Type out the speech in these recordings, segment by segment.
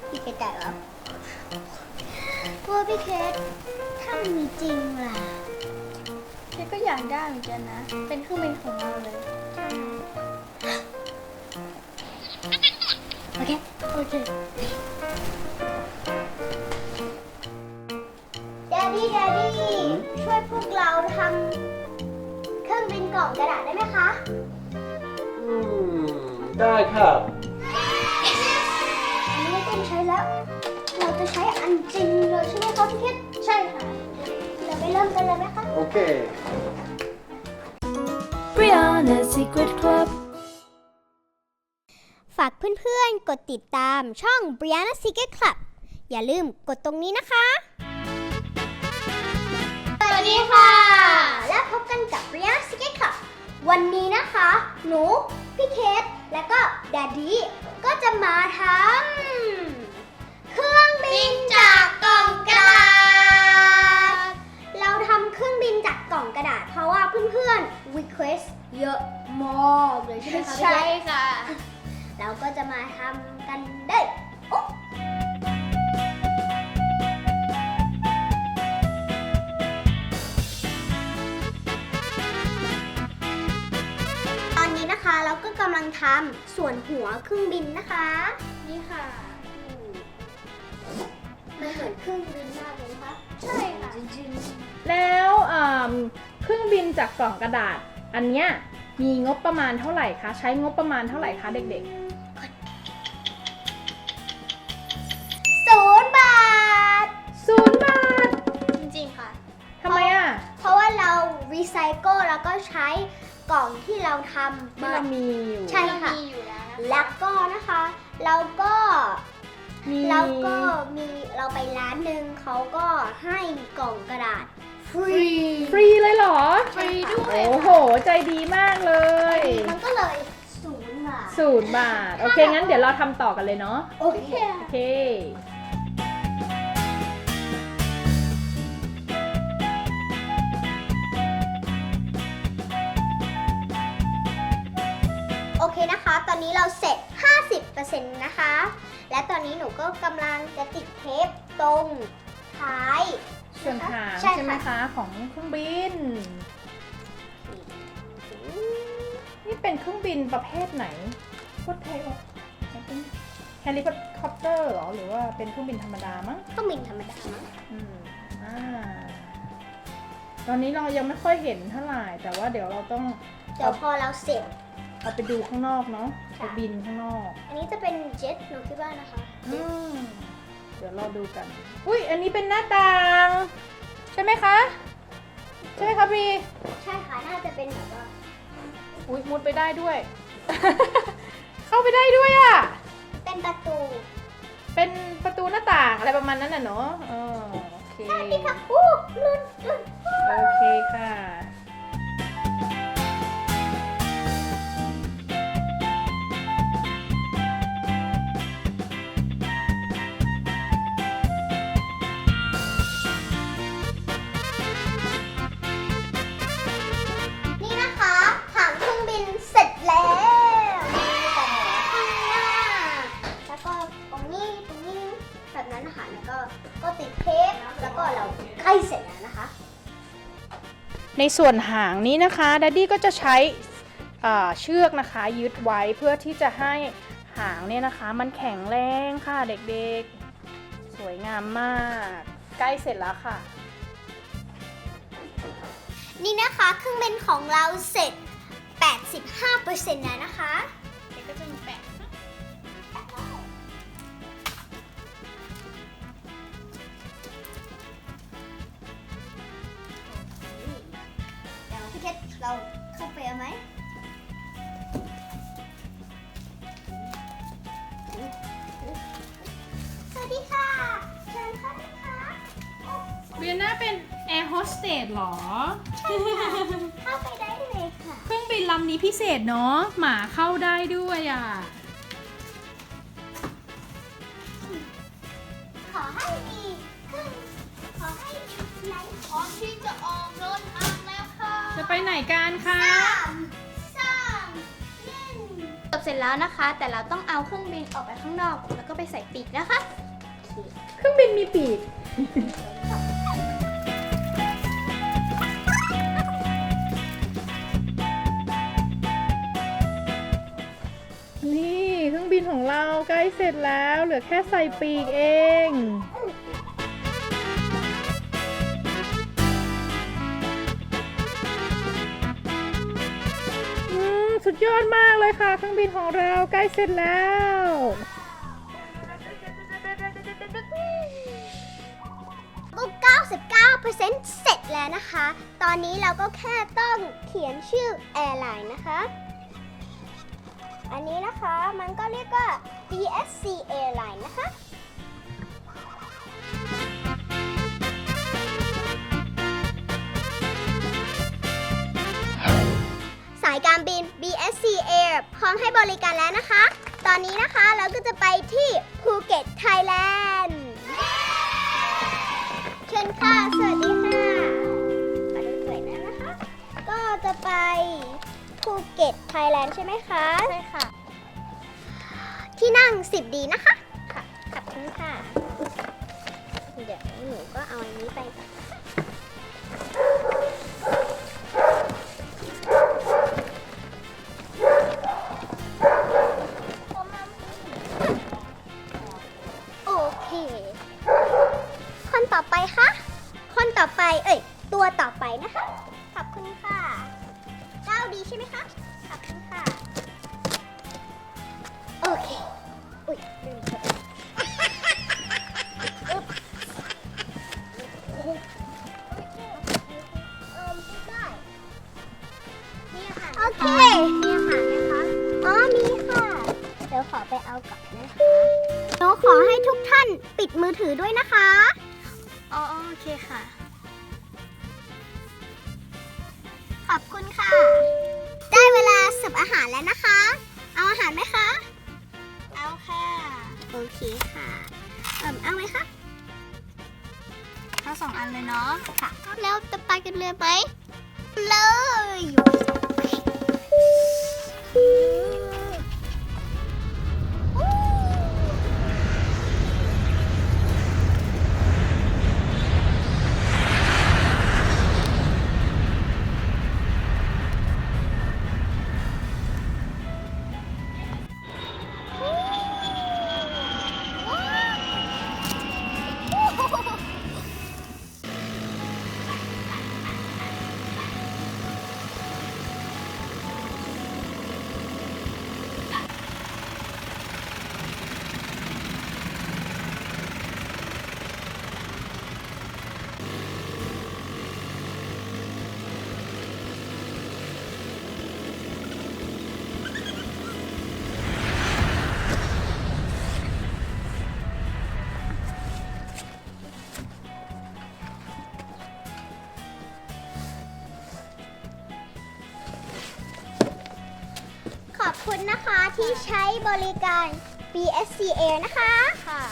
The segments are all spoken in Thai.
พี่เคสจ่ายแล้วกลัวพี่เคสถ้ามันมีจริงล่ะเคสก็อยากได้เหมือนกันนะเป็นเครื่องบินของเราเลยโอเคแดดดี้ช่วยพวกเราทำเครื่องบินกล่องกระดาษได้ไหมคะ ได้ครับ อันนี้ไม่ต้องใช้แล้ว เราจะใช้อันจริงเลยใช่ไหมคะพี่เคสใช่ค่ะเราไปเริ่มกันเลยไหมคะ โอเค Brianna Secret Club ฝากเพื่อนๆ กดติดตามช่อง Brianna Secret Club อย่าลืมกดตรงนี้นะคะ สวัสดีค่ะ และพบกันกับ Brianna Secret Club วันนี้นะคะ หนู พี่เคส และก็แดดดี้ก็จะมาทำเครื่องบินจากกล่องกระดาษ เราทำเครื่องบินจากกล่องกระดาษ เพราะว่าเพื่อนๆ request เยอะมากเลยใช่ไหมคะพี่เคส ใช่ค่ะ เราก็จะมาทำกันได้โอ๊ะตอนนี้นะคะเราก็กำลังทำส่วนหัวเครื่องบินนะคะ นี่ค่ะมันเหมือนเครื่องบินมากเลยนะคะใช่ค่ะจริง แล้วเครื่องบินจากกล่องกระดาษ อันเนี้ยมีงบประมาณเท่าไหร่คะ ใช้งบประมาณเท่าไหร่คะเด็ก ๆ0 บาท ๆ0 บาท จริงๆค่ะ ทำไมอ่ะ เพราะว่าเรารีไซเคิลแล้วก็ใช้กล่องที่เราทำ ที่เรามีอยู่ ใช่ค่ะ แล้วก็นะคะเราก็มีเราไปร้านหนึ่งเขาก็ให้กล่องกระดาษฟรี ฟรีเลยเหรอ ฟรีด้วย โอ้โห ใจดีมากเลย มันก็เลย0 บาท 0 บาท โอเค งั้นเดี๋ยวเราทำต่อกันเลยเนาะ โอเค โอเค โอเคนะคะ ตอนนี้เราเสร็จ 50% นะคะ และตอนนี้หนูก็กำลังจะติดเทปตรงท้าย ส่วนหาง ใช่ ใช่ไหม ค่ะ คะของเครื่องบิน นี่เป็นเครื่องบินประเภทไหนพวกไทยเป็นเฮลิคอปเตอร์เหรอ หรือว่าเป็นเครื่องบินธรรมดามั้ง เครื่องบินธรรมดามั้ง อืมอ่าตอนนี้เรายังไม่ค่อยเห็นเท่าไหร่ แต่ว่าเดี๋ยวเราต้อง เดี๋ยวพอเราเสร็จ เอาไปดูข้างนอกเนาะไป ค่ะ บินข้างนอก อันนี้จะเป็นเจ็ตหนูคิดว่านะคะ อืมเดี๋ยวเราดูกัน อุ้ยอันนี้เป็นหน้าต่าง ใช่ไหมคะ ใช่ไหมคะพี่ ใช่ค่ะ น่าจะเป็นแบบว่า อุ้ยมุดไปได้ด้วย เข้าไปได้ด้วยอ่ะ เป็นประตู เป็นประตูหน้าต่างอะไรประมาณนั้นน่ะเนาะโอเค ใช่พี่ค่ะอู้ลุ้น โอเคค่ะ นี่นะคะหางเครื่องบินเสร็จแล้วแต่ข้างหน้าแล้วก็ตรงนี้แบบนั้นนะคะแล้วก็ติดเทปแล้วก็เราใกล้เสร็จแล้วนะคะ ในส่วนหางนี้นะคะดัดดี้ก็จะใช้เชือกนะคะยึดไว้เพื่อที่จะให้หางเนี่ยนะคะ มันแข็งแรงค่ะเด็กๆ สวยงามมาก ใกล้เสร็จแล้วค่ะ นี่นะคะเครื่องบินของเราเสร็จ 85% แล้วนะคะเดี๋ยวก็จะมีแปะเดี๋ยวพี่เคสเราเข้าไปเอาไหมสวัสดีค่ะเชิญเข้าเลยค่ะ เบียน่าเป็นแอร์โฮสเตสหรอ เข้าไปได้เลยค่ะ เครื่องบินลำนี้พิเศษเนาะหมาเข้าได้ด้วยอ่ะ ขอให้มีขึ้นขอให้ไหลพร้อมที่จะออกเดินทางแล้วค่ะ จะไปไหนกันคะ 3 2 1 จบเสร็จแล้ว แล้วนะคะ แต่เราต้องเอาเครื่องบินออกไปข้างนอกแล้วก็ไปใส่ปีกนะคะ เครื่องบินมีปีก นี่เครื่องบินของเราใกล้เสร็จแล้วเหลือแค่ใส่ปีกเองสุดยอดมากเลยค่ะเครื่องบินของเราใกล้เสร็จแล้ว ก็ 99% เสร็จแล้วนะคะ ตอนนี้เราก็แค่ต้องเขียนชื่อแอร์ไลน์นะคะ อันนี้นะคะมันก็เรียกว่า BSC Airline นะคะ สายการบิน BSC Air พร้อมให้บริการแล้วนะคะ ตอนนี้นะคะเราก็จะไปที่ภูเก็ตไทยแลนด์ เชิญค่ะ สวัสดีค่ะขอดูสวยนะคะ ก็จะไปภูเก็ตไทยแลนด์ใช่ไหมคะ ใช่ค่ะ ที่นั่ง10 ดีนะคะ ค่ะ ขอบคุณค่ะ เดี๋ยวหนูก็เอาอันนี้ไปก่อนโอเค คนต่อไปคะ คนต่อไป ตัวต่อไปนะคะ ขอบคุณค่ะ9 ดีใช่ไหมคะ ขอบคุณค่ะ โอเค อุ๊ยลืมกดอึ๊บได้มีอาหารโอเค มีอาหารไหมคะ อ๋อ มีค่ะ เดี๋ยวขอไปเอาก่อนนะคะหนูขอให้ทุกท่านปิดมือถือด้วยนะคะ อ๋อ โอเคค่ะ ขอบคุณค่ะ ได้เวลาเสิร์ฟอาหารแล้วนะคะ เอาอาหารไหมคะ เอาค่ะ โอเคค่ะ เอาไหมคะ เอา2 อันเลยเนาะ ค่ะ แล้วจะไปกันเลยไหมเลยขอบคุณนะคะที่ใช้บริการ BSC Air นะคะ ค่ะ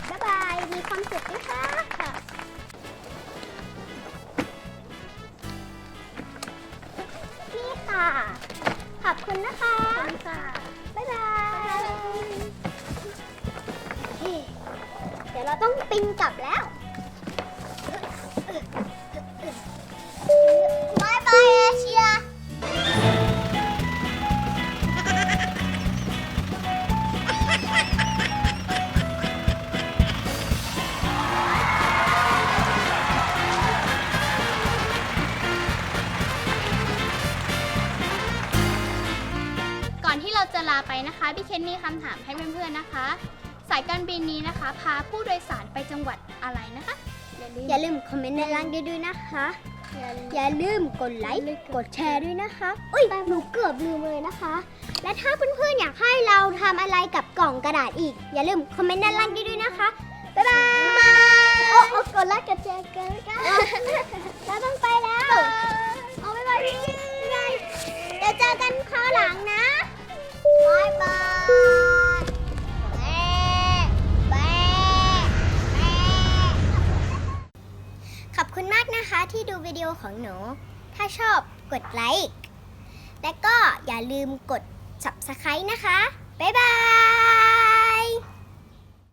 บ๊ายบาย มีความสุขนะคะ ค่ะ นี่ค่ะ ขอบคุณนะคะ ค่ะ บ๊ายบาย เดี๋ยวเราต้องปินกลับแล้ว บ๊ายบายเอเชีย ก่อนที่เราจะลาไปนะคะพี่เคนมีคำถามให้เพื่อนๆนะคะ สายการบินนี้นะคะ พาผู้โดยสารไปจังหวัดอะไรนะคะ อย่าลืมคอมเมนต์ในล่างด้วยนะคะ อย่าลืมกดไลค์ กดแชร์ด้วยนะคะ อุ้ยหนูเกือบลืมเลยนะคะ และถ้าเพื่อนๆอยากให้เราทำอะไรกับกล่องกระดาษอีก อย่าลืมคอมเมนต์ด้านล่างด้วยนะคะ บ๊ายบายโอ้กดไลค์กดแชร์กันเราต้องไปแล้วเอาบ๊ายบายเดี๋ยวเจอกันคราวหลังนะบ๊ายบายขอบคุณมากนะคะที่ดูวิดีโอของหนู ถ้าชอบกดไลค์ และก็อย่าลืมกด Subscribe นะคะ บ๊ายบาย